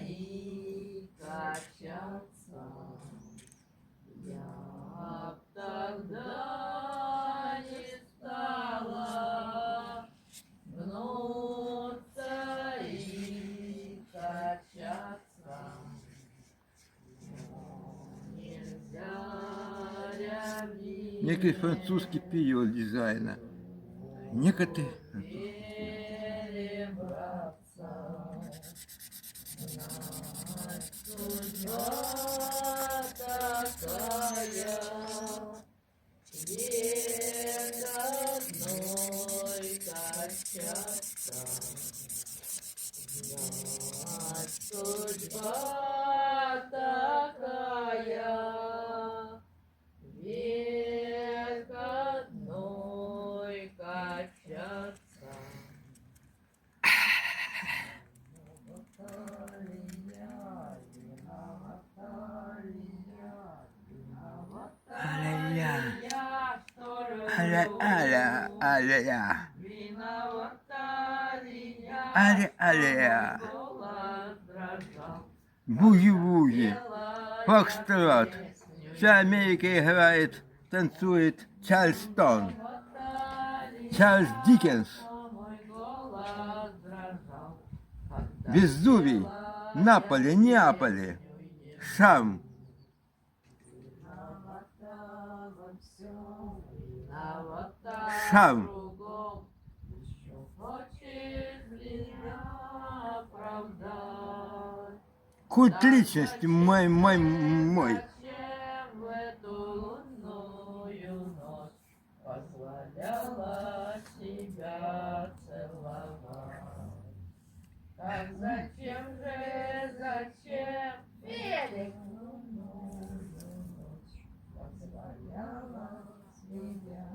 И качаться. Я б тогда не стала гнуться и качаться. Нельзя рябить. Некий французский перевод дизайна. Некоторые... Перебраться. Судьба такая, век одной качаться. Знать, судьба такая, век одной качаться. Аля-я, Я, что аля-аля, аля-я, виновата ли я, аля-аля, голос дрожал, буги-буги, пела фокстрот. песню. Вся Америка играет, танцует Чарльстон, Виновата ли Чарльз я, Диккенс, что мой голос дрожал, когда Везувий, пела Наполе, я Неаполе, песню ему. Шам, Виновата во всем, виновата Шам. кругом. Еще хочешь меня оправдать? Культ личности мой. Зачем в эту лунную ночь позволяла себя целовать? Так зачем Феликс лунную ночь позволяла себя